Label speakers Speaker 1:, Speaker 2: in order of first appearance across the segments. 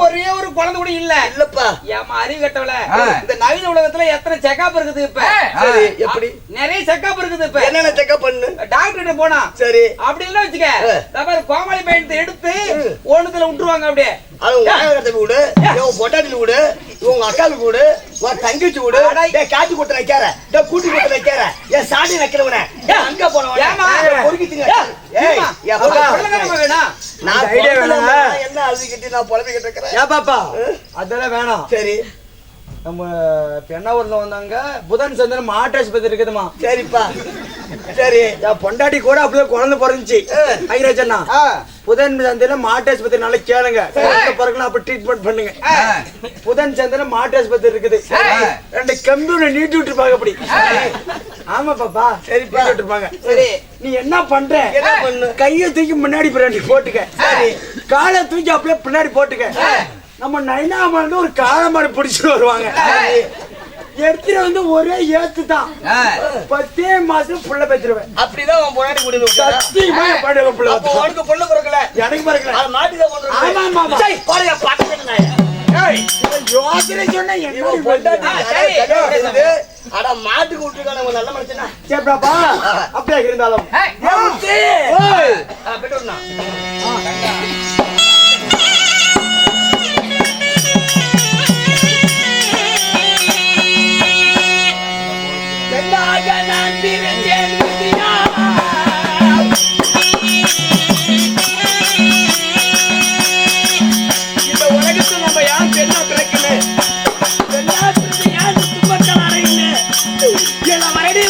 Speaker 1: ஒரே ஒரு குழந்தை கூட இல்லப்பா. ஏமா அறிவு கட்டவல, இந்த நவீன உலகத்துல எத்தனை செக்கப் இருக்குது இப்ப?
Speaker 2: சரி, எப்படி
Speaker 1: நிறைய செக்கப் இருக்குது இப்ப.
Speaker 2: என்னென்ன செக்கப் பண்ணு?
Speaker 1: டாக்டர் கிட்ட போனா சரி அப்படி இல்ல வச்சுக்க, கோமாளி பையன் எடுத்து ஒண்ணுத்துல விட்டுருவாங்க. அப்படியே
Speaker 2: அது விடு, பொட்டாட்டில விடு, உங்க அக்காவுக்கு விடு, உன் தங்கச்சி விடு, காட்டி கொடுத்து வைக்கார, கூட்டி கொடுத்து வைக்கார, என் சாடி வைக்கிறவன அங்க போனவன் என்ன அழுதுகிட்டு நான் புலம்பிக்கிட்டு இருக்கிறேன்.
Speaker 3: ஏன் பாப்பா அதெல்லாம் வேணாம்.
Speaker 2: சரி,
Speaker 3: நம்ம பெண்ணாவூர்ல வந்தாங்க, புதன் சந்திரன் மாட்டாஸ்பத்திரி இருக்குதுமா.
Speaker 2: சரிப்பா சரி.
Speaker 3: என் பொண்டாட்டி கூட அப்படியே குழந்தை பிறந்துச்சு. ஐராஜண்ணா புதன் சந்திரன் மாட்டாஸ்பத்திரி நல்லா கேளுங்க, பிறகு அப்ப ட்ரீட்மெண்ட் பண்ணுங்க. புதன் சந்திரன் மாட்டாஸ்பத்திரி இருக்குது, 2 கம்ப்யூட்டர் நீட்டி விட்டுருப்பாங்க அப்படி. ஆமா பாப்பா சரி விட்டுருப்பாங்க. சரி நீ என்ன பண்ற? கையை தூக்கி முன்னாடி பின்னாடி போட்டுக்க, காலை தூக்கி அப்படியே பின்னாடி போட்டுக்க. நம்ம நைனாம ஒரு காலமாரி பிடிச்சிட்டு வருவாங்க, எடுத்துட்டு வந்து ஒரே ஏத்து தான் 10 மாசம் புள்ள பெற்றுருவேன்.
Speaker 2: அப்படிதான் உன் பொண்டாட்டி முடிவு
Speaker 3: சத்தியமா பாடல புள்ள.
Speaker 2: அப்ப உனக்கு பொண்ணு பிறக்கல,
Speaker 3: எனக்கு பிறக்கல.
Speaker 2: அது மாட்டிதான் பண்றேன்.
Speaker 3: ஆமா ஆமா
Speaker 2: சரி பாருங்க பாத்துக்கிட்டு நான்
Speaker 3: யோசனை சொன்னா என்ன
Speaker 2: பொண்டாட்டி அட மாட்டுக்கு விட்டுருக்கான நல்ல மனுஷனா.
Speaker 3: சரி பாப்பா அப்படியே இருந்தாலும்
Speaker 2: இந்த உலகத்தை நம்ம யார் பெண்ணா பிறக்கல,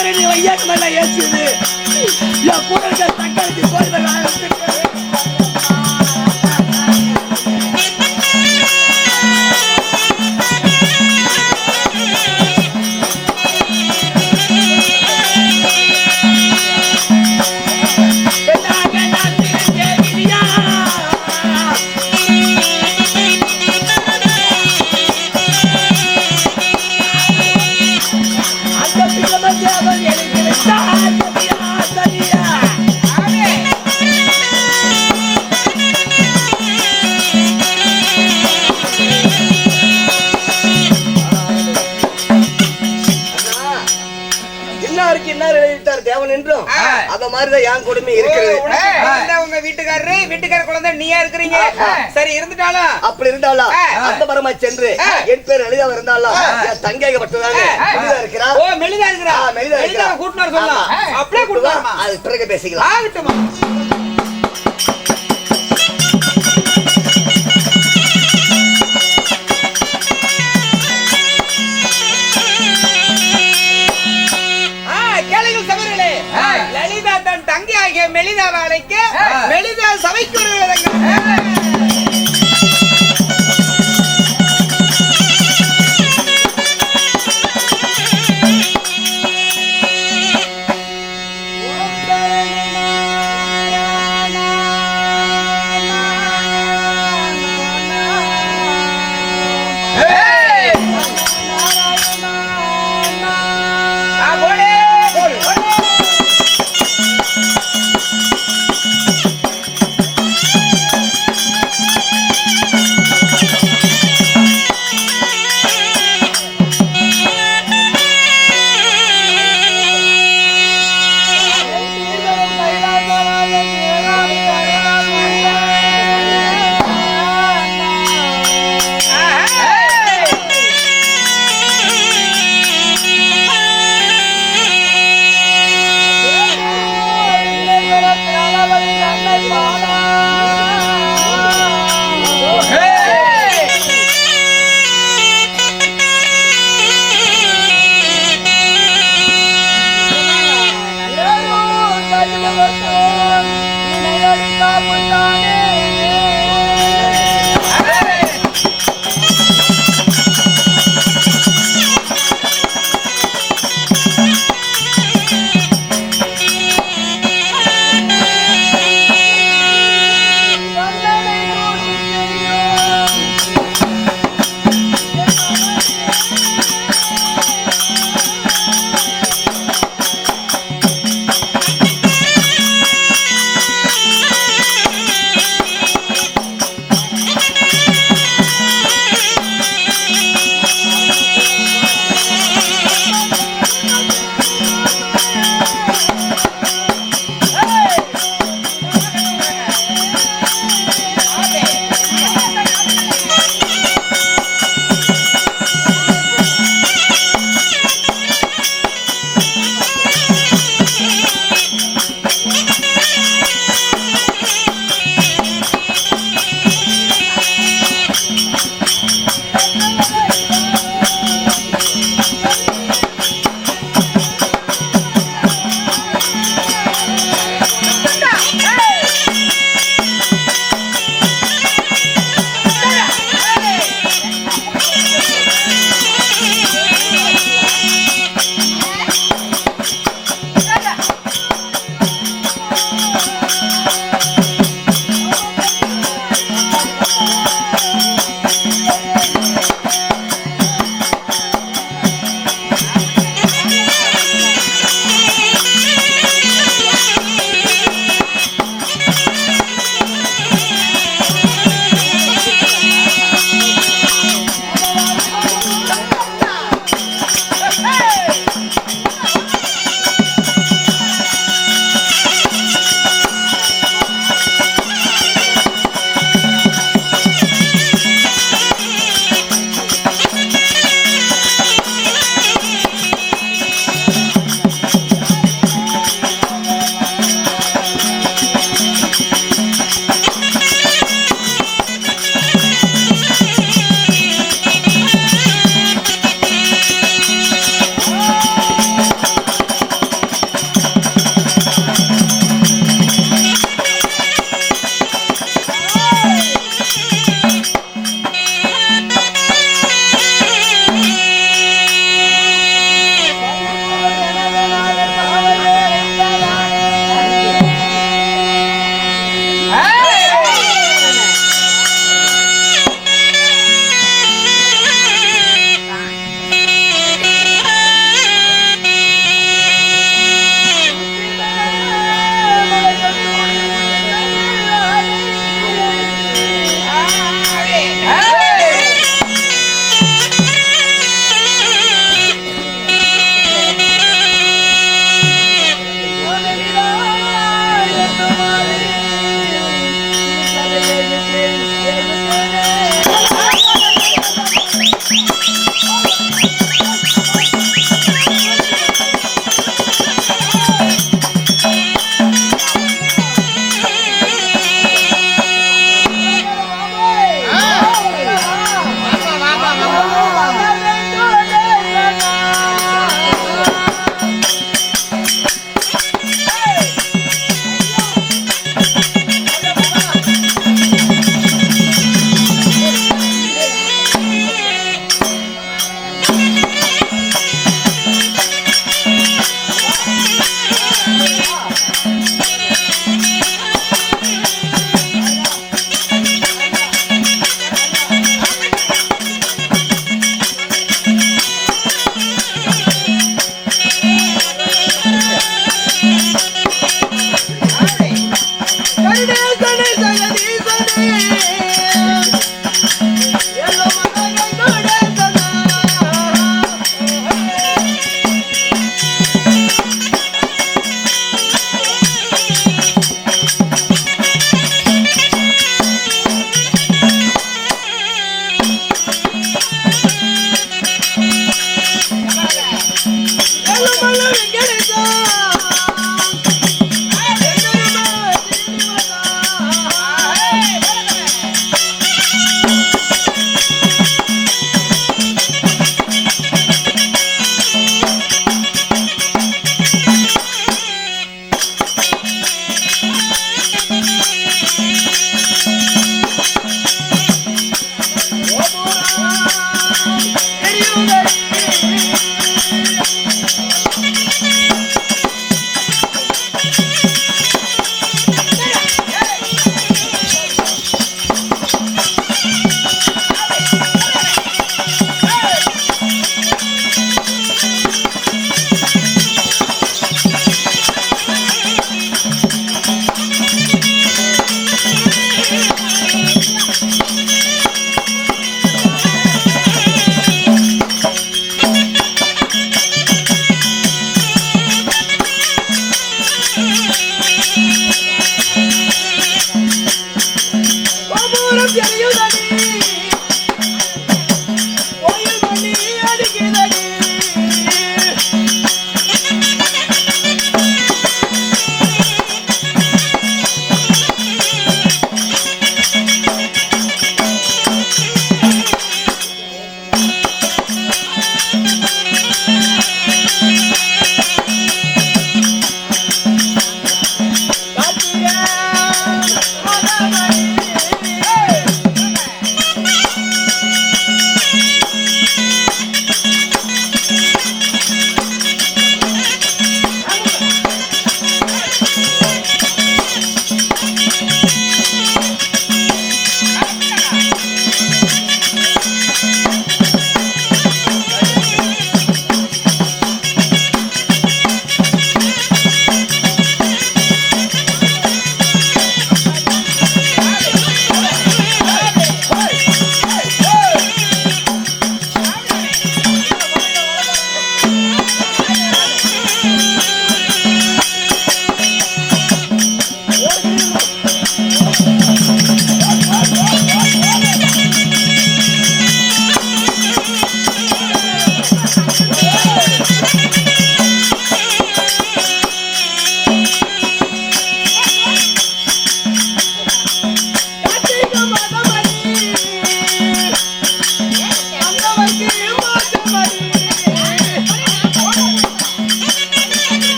Speaker 2: வரடி வையாக்கு மேல ஏற்றுது என் கூட இருக்க தங்களுக்கு போய் தேவன் என்றும் அத மாதிரிதான் என் கொடுமை இருக்கிறது.
Speaker 1: உங்க வீட்டுக்கார குழந்தை நீயா இருக்கிறீங்க. சரி இருந்துட்டாலும்
Speaker 2: அப்படி இருந்தாலும் அந்த பரமா சென்று என் பேர் எளிதா இருந்தாலும் என் தங்கைப்பட்டதாங்க மெலிதா இருக்கிறா.
Speaker 1: ஓ மெலிதா இருக்கிறா, மெலிதா கூட்டினார் சொல்லலாம். அப்படியே கூட்டுவாமா,
Speaker 2: அது பிறகு பேசிக்கலாம்.
Speaker 1: ஆகட்டுமா. லலிதா தன் தங்கி ஆகிய மெலிதா வேலைக்கு மெலிதா சபைக்கு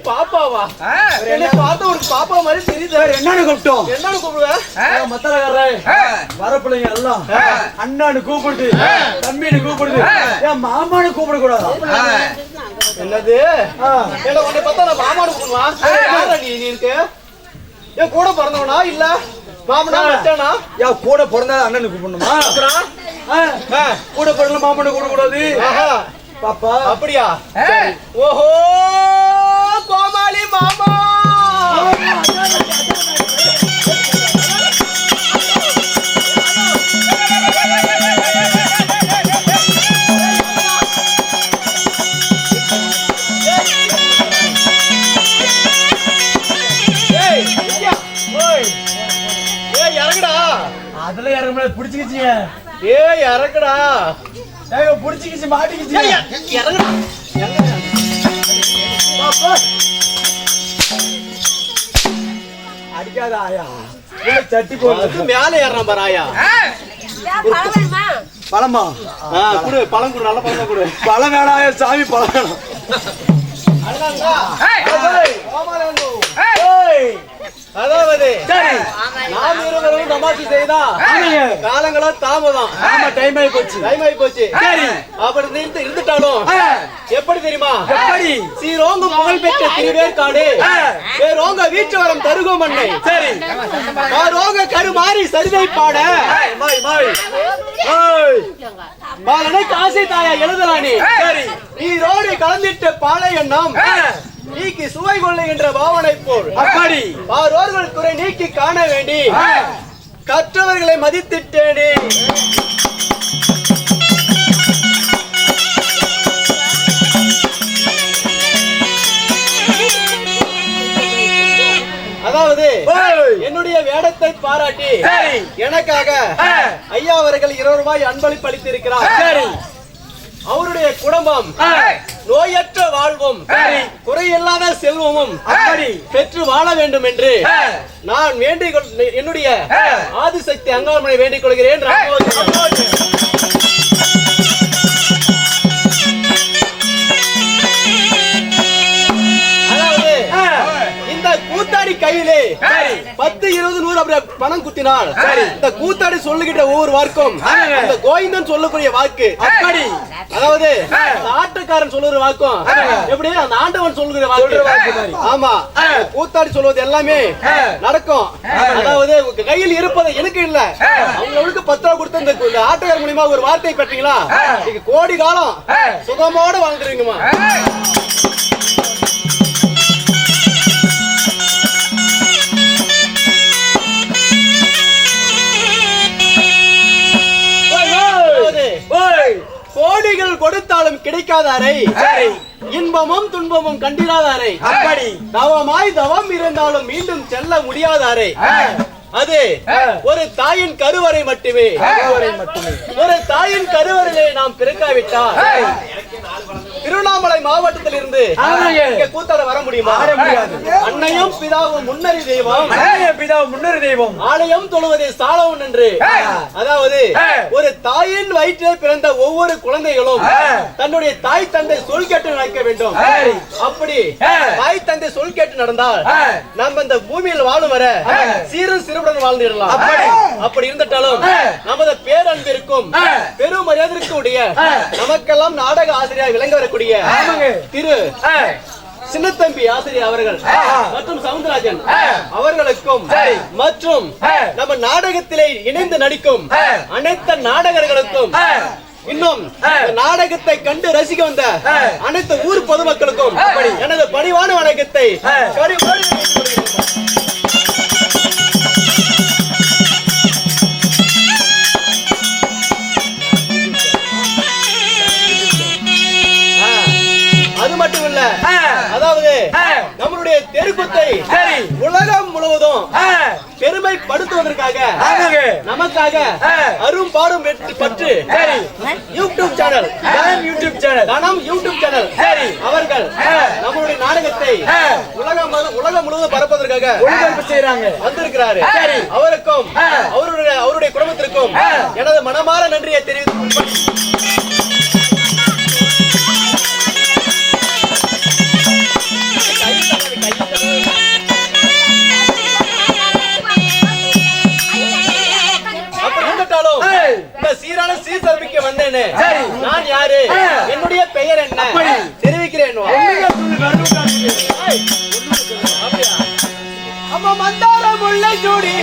Speaker 3: பாப்பாவா என்ன பார்த்தா ஒரு பாப்பா மாதிரி தெரியுது. என்னன்னு கூப்பிட்டோம்? என்னன்னு கூப்பிடுவேன்? மத்தலகாரே வரப்பிள்ளைங்க எல்லாம் அண்ணான்னு கூப்பிடுது, தம்பின்னு கூப்பிடுது, ஏன் மாமான்னு கூப்பிட கூடாது? என்னது? என்ன உன்னை பார்த்தா நான் மாமான்னு கூப்பிடுவான்? யாரா நீ இருக்கு? ஏன் கூட பிறந்தவனா இல்ல மாமனா மச்சானா? ஏன் கூட பிறந்தா அண்ணனு கூப்பிடணுமா? அப்புறம் கூட பிறந்த மாமனு கூப்பிட கூடாது பாப்பா? அப்படியா? ஓஹோ கோமாளி மாமா. இறங்குடா. அதுல இறங்க பிடிச்சிக்கிச்சிங்க. இறக்குடா. புடிச்சிக்கிச்சு மாட்டிக்கிச்சு. இறங்குடா. அடிக்காத ஆயா உள்ள சட்டி போடுறது
Speaker 2: மேல ஏறான் பாரு ஆயா.
Speaker 3: பழமா
Speaker 2: குடு, பழம் குடு, நல்ல பழம் குடு.
Speaker 3: பழம் வேணாம் ஆயா, சாமி பழம் வேணாம்.
Speaker 2: அதாவது
Speaker 3: சரி
Speaker 2: நாம் இருவரும் தமாஷு செய்தா காலங்களா தாமதம்.
Speaker 3: ஆமா டைம் ஆகி போச்சு.
Speaker 2: சரி அப்படி இருந்துட்டாலும் எப்படி தெரியுமா?
Speaker 3: எப்படி?
Speaker 2: சீரோங்க புகழ் பெற்ற திருவேற்காடு வேரோங்க வீட்டு வரம் தருகோ மண்ணை.
Speaker 3: சரி
Speaker 2: ரோங்க கருமாறி சரிதை பாட
Speaker 3: மாய் மாய்
Speaker 2: பாலனைக்கு ஆசை தாயா எழுதலானே.
Speaker 3: சரி
Speaker 2: நீரோடு கலந்திட்ட பாலை எண்ணம் நீக்கி சுவை கொள்ளுகின்ற பாவனை போல்
Speaker 3: அப்படி
Speaker 2: பாரோர்கள் குறை நீக்கி காண வேண்டி கற்றவர்களை மதித்திட்டேனே. அதாவது என்னுடைய வேடத்தை பாராட்டி எனக்காக ஐயா அவர்கள் 20 ரூபாய் அன்பளிப்பு அளித்திருக்கிறார்.
Speaker 3: சரி
Speaker 2: அவருடைய குடும்பம் நோயற்ற வாழ்வும் குறையில்லாத செல்வமும் பெற்று வாழ வேண்டும் என்று நான் என்னுடைய ஆதிசக்தி அங்காளம்மனை வேண்டிக் கொள்கிறேன். கூத்தாடி கையிலே 10, 20, 100 அப்படி பணம் குத்தினால் இந்த கூத்தாடி சொல்லுகின்ற ஒவ்வொரு வார்க்கும் அந்த கோவிந்தன் சொல்லக்கூடிய வாக்கு அப்படி. அதாவது ஆட்டக்காரன் சொல்லுற வாக்கும் எப்படி அந்த ஆண்டவன் சொல்லுகிற வாக்கு. ஆமா கூத்தாடி சொல்வது எல்லாமே நடக்கும். அதாவது கையில் இருப்பது எனக்கு இல்ல, அவங்களுக்கு 10 ரூபாய் கொடுத்து இந்த ஆட்டக்காரன் மூலியமா ஒரு வார்த்தை பெற்றீங்களா நீங்க கோடி காலம் சுகமோட வாழ்ந்துருவீங்கம்மா. கோடிகள் கொடுத்தாலும் கிடைக்காதாரை இன்பமும் துன்பமும் கண்டிராதாரை அப்படி தவமாய் தவம் இருந்தாலும் மீண்டும் செல்ல முடியாதாரை அது ஒரு தாயின் கருவறை மட்டுமே. ஒரு தாயின் கருவறையை நாம் பிறக்காவிட்டால் திருவண்ணாமலை மாவட்டத்தில் இருந்து கூத்தாட வர முடியுமா? அன்னையும் பிதாவும் முன்னறி தெய்வம்,
Speaker 3: முன்னறி தெய்வம்
Speaker 2: ஆலயம் தொழுவதை சாலவன் என்று. அதாவது ஒரு தாயின் வயிற்றிலே பிறந்த ஒவ்வொரு குழந்தைகளும் தன்னுடைய தாய் தந்தை சொல் கேட்டு நடக்க வேண்டும். அப்படி தாய் தந்தை சொல் கேட்டு நடந்தால் நம்ம இந்த பூமியில் வாழும் வர சீரும் சிறுவுடன் வாழ்ந்துடலாம். அப்படி இருந்துட்டாலும் நமது பேரன்பிற்கும் பெரும் மரியாதைக்கும் உடைய நமக்கெல்லாம் நாடக ஆசிரியர் விளங்க வரக்கூடிய திரு சின்னத்தம்பி ஆசிரியர் அவர்கள் மற்றும் சவுந்தரராஜன் அவர்களுக்கும் மற்றும் நம்ம நாடகத்திலே இணைந்து நடிக்கும் அனைத்து நாடகர்களுக்கும் இன்னும் நாடகத்தை கண்டு ரசிக்க வந்த அனைத்து ஊர் பொதுமக்களுக்கும் எனது பணிவான வணக்கத்தை அது மட்டும் இல்ல, அதாவது நம்மளுடைய தெருக்கூத்தை உலகம் முழுவதும் பெருமைப்படுத்துவதற்காக நமக்காக அரும்பாடும் பற்று யூடியூப் சேனல் தனம் யூடியூப் சேனல் அவர்கள் நம்மளுடைய நாடகத்தை உலகம் முழுவதும் பரப்பதற்காக வந்திருக்கிறாரு. அவருக்கும் அவருடைய குடும்பத்திற்கும் எனது மனமார நன்றியை தெரிவித்து சீரான சீர்தரமிக்க வந்தேன்னு நான் யாரு, என்னுடைய பெயர் என்ன தெரிவிக்கிறேன். அம்மா மந்தார முல்லை சூடி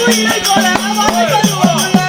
Speaker 2: குயிலை போல வாழை பருவமுள்ள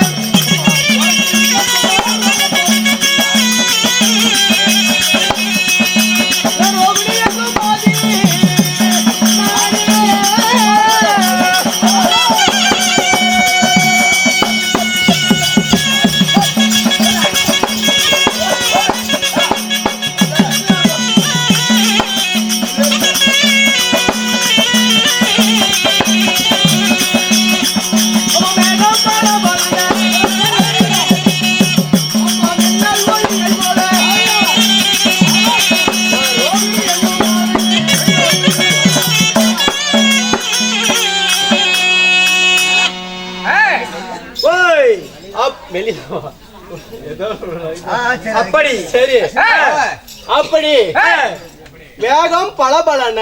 Speaker 3: அப்படி
Speaker 2: சரி அப்படி வேகம் பளபளன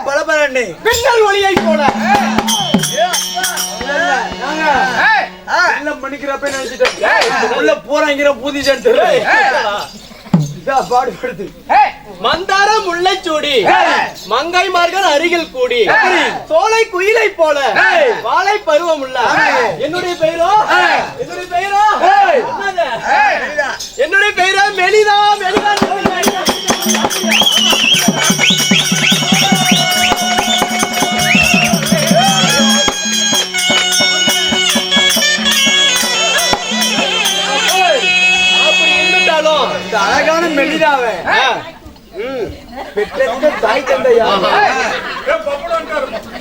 Speaker 3: பலபலன்னு
Speaker 2: பின்னல் ஒளியை போல
Speaker 3: எல்லாம் பண்ணிக்கிறப்ப நினைச்சிட்டேன் உள்ள போறாங்கிற பூதிச்சேன் பாடுபடுது
Speaker 2: மந்தார முல்லைச்சூடி மங்கைமார்கள் அருகில் கூடி சோலை குயிலை போல வாழை பருவம் உள்ள என்னுடைய பெயரோ என்னுடைய பெயரோ மெலிதா மெலிதா அப்படி இருந்தாலும்
Speaker 3: இந்த அழகான மெலிதாவே பெற்றெடுத்த தாய் தந்தையா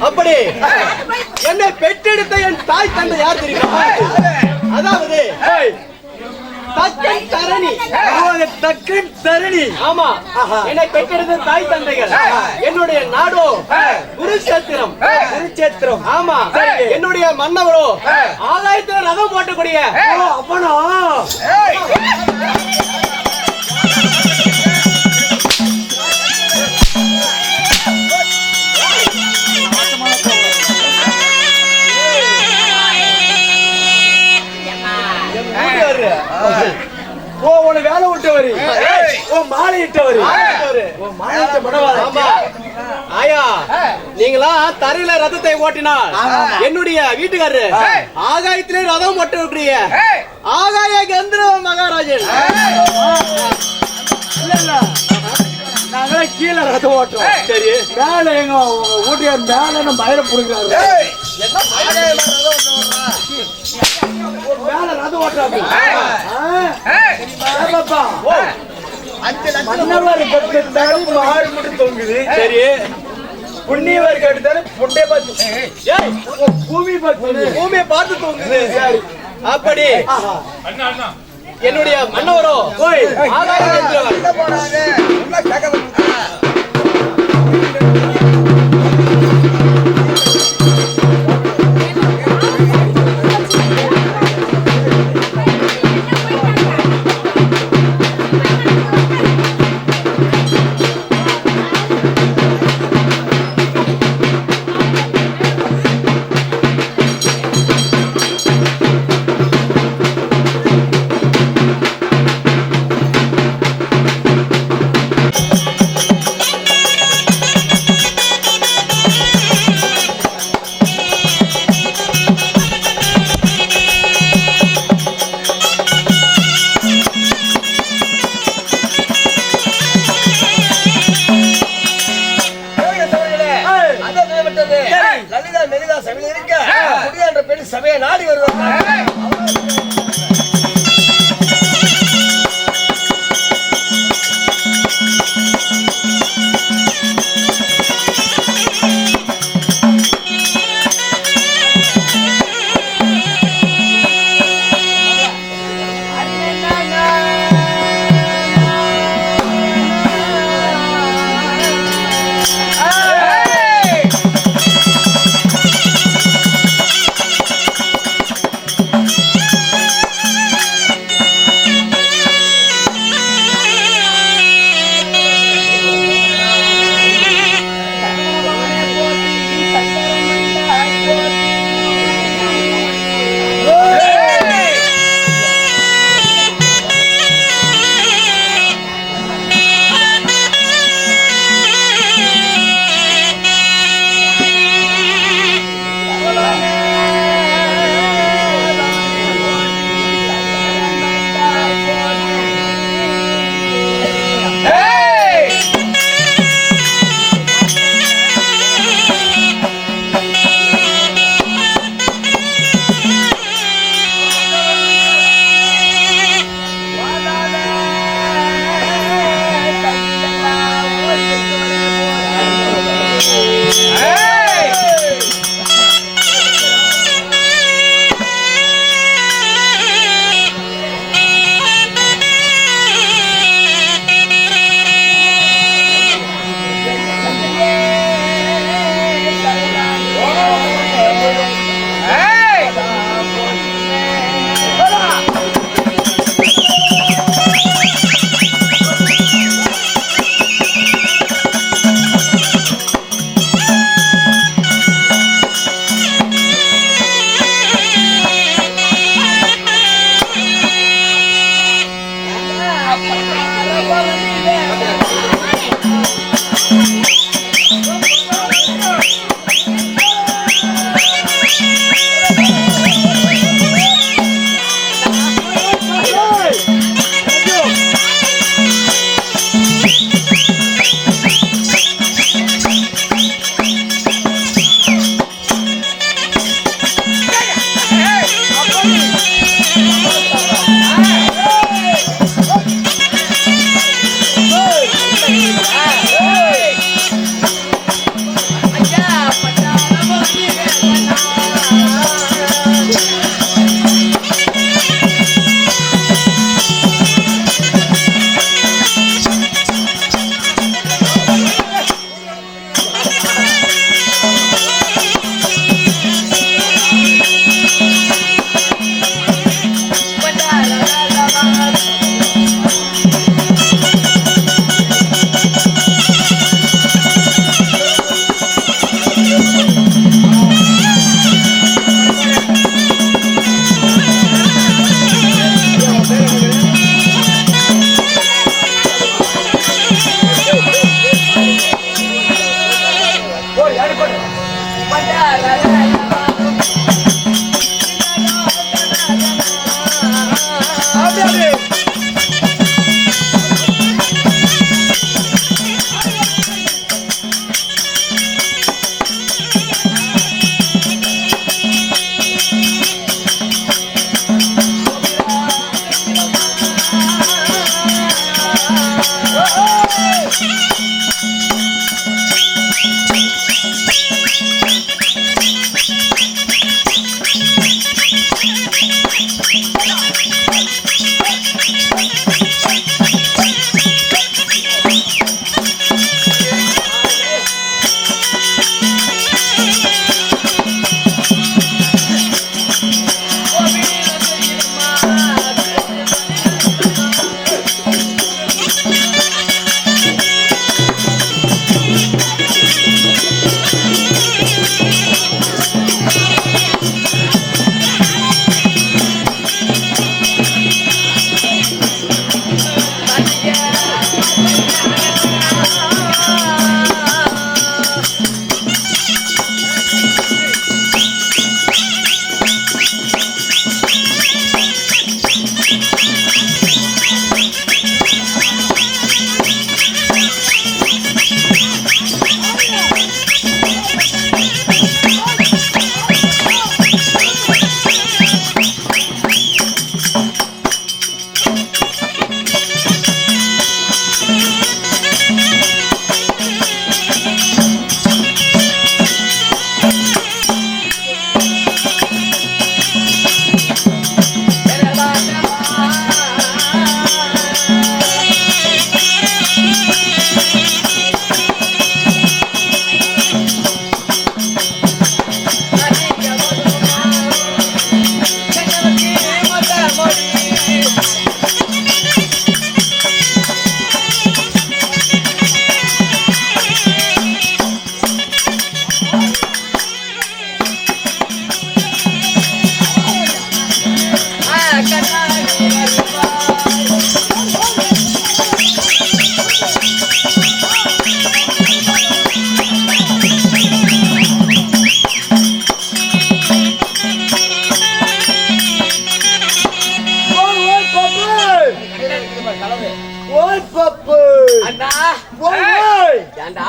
Speaker 2: அப்படி என்னை பெற்றெடுத்த என் தாய் தந்தை யார் தெரியுமா? அதாவது தக்கன் தரணி.
Speaker 3: தக்கன் தரணி.
Speaker 2: ஆமா, என்னை பெற்றெடுத்த தாய் தந்தைகள். என்னுடைய நாடோ குருச்சேத்திரம்.
Speaker 3: குருச்சேத்திரம்.
Speaker 2: ஆமா, என்னுடைய மன்னவரோ ஆகாயத்தில் ரதம் போட்டக்கூடிய
Speaker 3: அப்பனா வேலை விட்டவரு மாலை இட்டவரு
Speaker 2: ஆயா, நீங்களா தரையில ரதத்தை ஓட்டினால் என்னுடைய வீட்டுக்காரரு ஆகாயத்திலே ரதம் ஓட்ட விட்டுறீங்க. ஆகாய கந்தர்வ மகாராஜன்.
Speaker 3: நாங்களே கீழே ரதம் ஓட்டுறோம். சரி, மேல எங்க வீட்டுக்கார் மேல நம்ம பயிர புடுங்கிறாரு. மேல ரதம் ஓட்டுறாரு. மன்னவர் கட்டுத்தாரு மாடு மட்டும் தொங்குது.
Speaker 2: சரி,
Speaker 3: புண்ணியவர் கட்டுத்தாரு புண்டை பார்த்து பூமி பார்த்து
Speaker 2: பூமியை பார்த்து தொங்குது. அப்படி என்னுடைய மன்னவரோ ஆகாய கந்தர்வன்.
Speaker 3: லலிதா மெலிதா சபையில் இருக்க என்ற பெண் சபையை நாடி வருவாங்க.
Speaker 1: ஏண்டா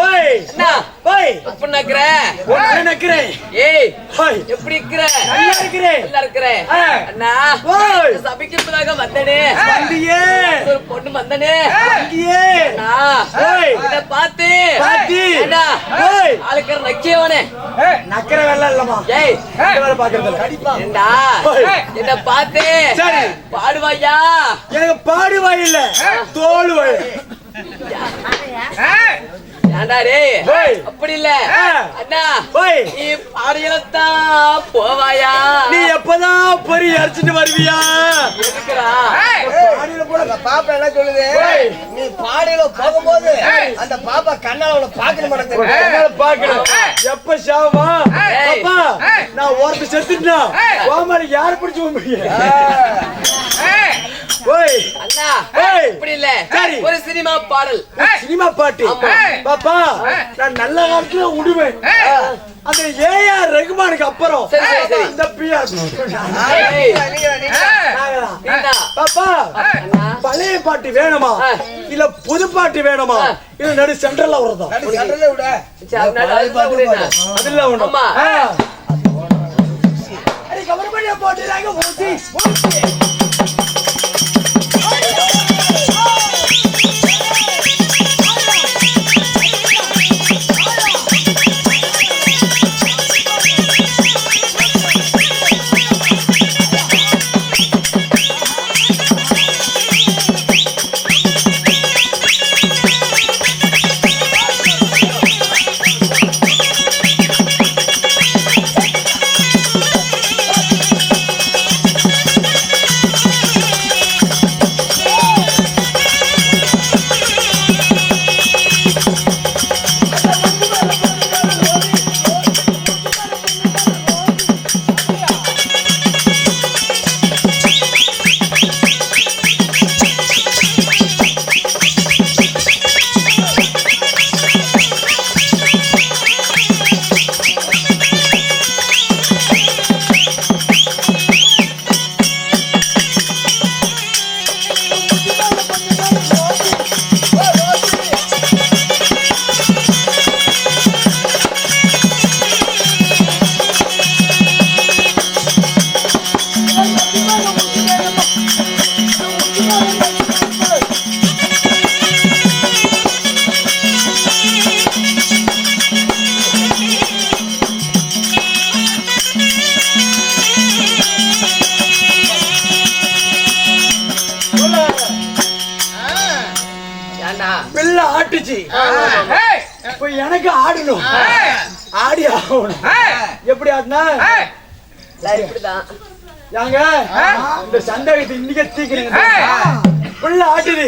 Speaker 3: ஓய்
Speaker 1: என்ன
Speaker 3: ஓய்
Speaker 1: எப்படி நக்கற
Speaker 3: நான் நக்கறேன்
Speaker 1: ஏய்
Speaker 3: ஓய்
Speaker 1: எப்படி இருக்கற
Speaker 3: நல்லா இருக்கறேன்
Speaker 1: நல்லா இருக்கற அண்ணா
Speaker 3: ஓய்
Speaker 1: சபைக்குப்பதாக வந்தனே
Speaker 3: வந்தியே
Speaker 1: ஒரு பொண்ணு வந்தனே
Speaker 3: வந்தியே
Speaker 1: அண்ணா
Speaker 3: ஓய்
Speaker 1: இத பாத்து அண்ணா
Speaker 3: ஓய்
Speaker 1: ஆளுக்கற நக்கியவனே
Speaker 3: நக்கற வேலை இல்லமா
Speaker 1: ஏய்
Speaker 3: இந்த வேலை பாக்குறதுல
Speaker 1: ஏண்டா என்ன பாத்து
Speaker 3: சரி
Speaker 1: பாடுவாயா
Speaker 3: எனக்கு பாடுவாய் இல்ல தோளுவாய்
Speaker 1: ஏண்டா டேய்
Speaker 3: ஓய்
Speaker 1: அப்படி இல்ல அண்ணா
Speaker 3: ஓய்
Speaker 1: நீ பாடியலத்தான் போவாயா
Speaker 3: நீ எப்பதான் பொறி அரைச்சிட்டு வருவியா
Speaker 1: எதுக்குடா
Speaker 3: பாடியில கூட
Speaker 2: அந்த பாப்பா என்ன சொல்லுது நீ பாடையில போகும்போது அந்த பாப்பா கண்ணால உன்னை பாக்கணும் மாட்டேங்குது
Speaker 3: பாக்கணும் எப்ப சாவா அப்பா நான் ஒருத்த செத்துட்டா கோமாளி யார பிடிச்சு முடியும் ஓய்
Speaker 1: அண்ணா
Speaker 3: ஏய்.
Speaker 1: இப்படி இல்ல
Speaker 3: சரி.
Speaker 1: ஒரு சினிமா பாடல்
Speaker 3: சினிமா பாட்டு
Speaker 1: ஆமா.
Speaker 3: பாப்பா நான் நல்ல காலத்துல விடுவேன் அந்த ஏஆர் ரகுமானுக்கு அப்புறம்
Speaker 1: சரி, சரி, சரி.
Speaker 3: அந்த பிஆர்
Speaker 1: ஏய்,
Speaker 3: நாங்களா? பாப்பா பழைய பாட்டு வேணுமா இல்ல புது பாட்டு வேணுமா இல்ல நடு சென்ட்ரல்ல வருதா
Speaker 1: சரி, அதனால அதுதான் விடுங்க.
Speaker 3: அதுல ஒண்ணு
Speaker 1: ஆமா.
Speaker 3: கவர்மெண்ட் போட்டுறாங்க மூசி மூசி பிள்ளை ஆட்டுச்சு இப்ப எனக்கு ஆடணும் ஆடி ஆகணும் எப்படி ஆடினா
Speaker 1: இப்படிதான்
Speaker 3: யாங்க இந்த சந்தேகத்தை இன்னைக்கு தீக்கிறீங்க பிள்ளை ஆட்டுது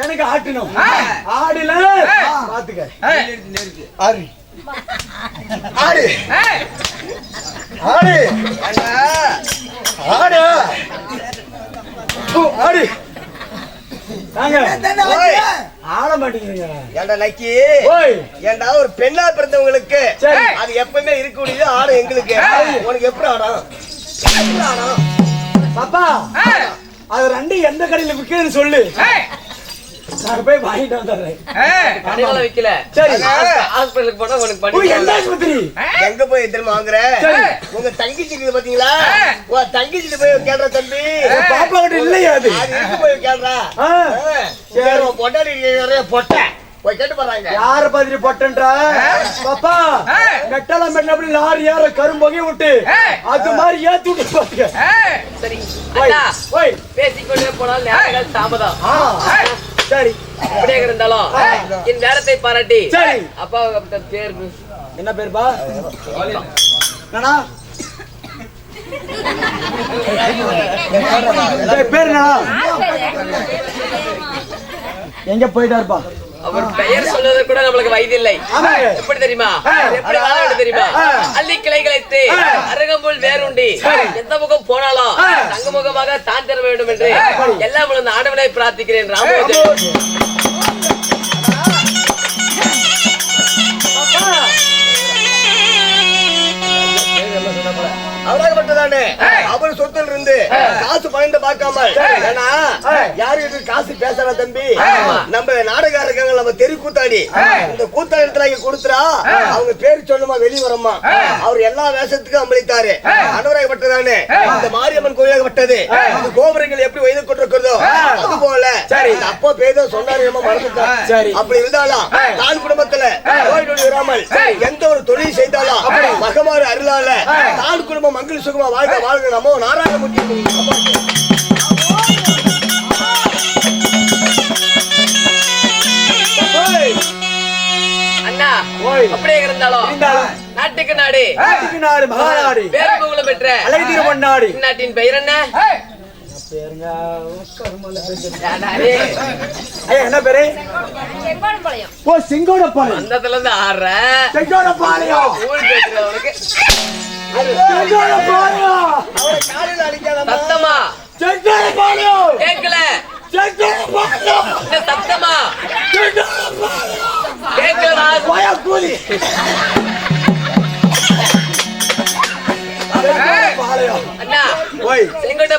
Speaker 3: எனக்கு ஆட்டணும் ஆடல பாத்துக்க ஆடு ஆடு ஆடு ஆடு ஆடு நாங்க ஆட மாட்டேங்கிறீங்க
Speaker 2: ஏண்டா லக்கி
Speaker 3: ஓய்
Speaker 2: ஏண்டா ஒரு பெண்ணா பிறந்தவங்களுக்கு
Speaker 3: சரி.
Speaker 2: அது எப்பவுமே இருக்கக்கூடியது ஆடும் எங்களுக்கு உனக்கு எப்படி ஆடும்
Speaker 3: பாப்பா அது ரெண்டு எந்த கடையில விற்கிறதுன்னு சொல்லு நான் போய் வாங்கிட்டு வந்துடுறேன்
Speaker 1: கடையில வைக்கல
Speaker 3: சரி
Speaker 1: ஹாஸ்பிடலுக்கு போனா உனக்கு
Speaker 3: ஓ,
Speaker 1: பண்ணி
Speaker 3: எந்த ஆஸ்பத்திரி
Speaker 2: எங்க போய் திரும்ப வாங்குற
Speaker 3: சரி.
Speaker 2: உங்க தங்கச்சி இருக்குது பாத்தீங்களா உன் தங்கச்சி போய் கேள்ற தம்பி
Speaker 3: பாப்பா கிட்ட இல்லையா அது
Speaker 2: அது எங்க போய் கேள்றா
Speaker 3: ஆ, சரி.
Speaker 2: பொட்டாடி நிறைய பொட்டை போய் கேட்டு போறாங்க
Speaker 3: யார பாதிரி பொட்டன்றா பாப்பா மெட்டல மெட்டல அப்படி லாரி ஏற கரும்பொகை விட்டு அது மாதிரி ஏத்தி விட்டு பாத்துக்க
Speaker 1: சரி
Speaker 3: ஓய்
Speaker 1: அண்ணா
Speaker 3: ஓய்
Speaker 1: பேசிக்கொண்டே போனால் நேரங்கள் தாமதம்
Speaker 3: ஆ சரி
Speaker 1: எப்படியாக இருந்தாலும் என் நேரத்தை பாராட்டி
Speaker 3: சரி.
Speaker 1: அப்பா பேர்
Speaker 3: என்ன பேருப்பா என்னடா பேர் என்னடா எங்க போயிட்டாருப்பா
Speaker 1: அவர் பெயர் சொல்றது கூட நம்மளுக்கு வயதில்லை
Speaker 3: ஆமாங்க.
Speaker 1: எப்படி தெரியுமா எப்படி வாழ வேண்டும் தெரியுமா அள்ளி கிளைகளைத்து அருகம்புல் வேறுண்டி எந்த முகம் போனாலும் தங்க முகமாக தான் தர வேண்டும் என்று எல்லாம் விழுந்த ஆண்டவனை பிரார்த்திக்கிறேன் ராமோஜன்
Speaker 4: அவராகப்பட்டதானே அவர் சொத்துல இருந்து காசு பணத்தை பார்க்காம, ஏன்னா யாரு காசு பேசலாம் தம்பி, நம்ம நாடகம் இருக்காங்க, நம்ம தெரு கூத்தாடி, இந்த கூத்தாடி இடத்துல இங்க கொடுத்துறா அவங்க பேரு சொல்லுமா வெளியே வரமா, அவர் எல்லா வேஷத்துக்கும் அம்பளித்தாரு. அனுராகப்பட்டதானே இந்த மாரியம்மன் கோயிலாகப்பட்டது, இந்த கோபுரங்கள் எப்படி வைத்து கொண்டிருக்கிறதோ அது போல அப்பா பேதோ சொன்னாரு, நம்ம மறந்துட்டோம். அப்படி இருந்தாலும் நான் குடும்பத்துல நோய் நொடி வராமல் எந்த ஒரு தொழில் செய்தாலும் மகமாறு அருளால தான் குடும்பம் மங்கள சுகமா வாழ்க வாழ்க. நம்ம நாராயணமூர்த்தி
Speaker 1: அண்ணா அப்படியே இருந்தாலும் நாட்டுக்கு நாடு
Speaker 3: மகாநாடு
Speaker 1: பேருபுகழும் பெற்ற
Speaker 3: அழகிய மண்ணாடு
Speaker 1: நாட்டின் பெயர் என்ன?
Speaker 3: என்ன பேரு? ஓ செங்கோடப்பாளையம்.
Speaker 1: அந்தத்துல இருந்து ஆடுற
Speaker 3: செங்கோடப்பாளையம்
Speaker 1: ஊர் பேசுறவனுக்கு
Speaker 3: செங்கோடப்பாளையம்
Speaker 4: அவரை காலையில் அடிக்காத
Speaker 1: சத்தமா
Speaker 3: செங்கோடப்பாளையம்
Speaker 1: கேட்கல,
Speaker 3: செங்கோடப்பாளையம்
Speaker 1: இந்த சத்தமா
Speaker 3: செங்கோடப்பாளையம்
Speaker 1: கேட்கலடா.
Speaker 3: வாயக்கூலி
Speaker 1: அண்ணா
Speaker 3: ஓய்
Speaker 1: செங்கோட்டை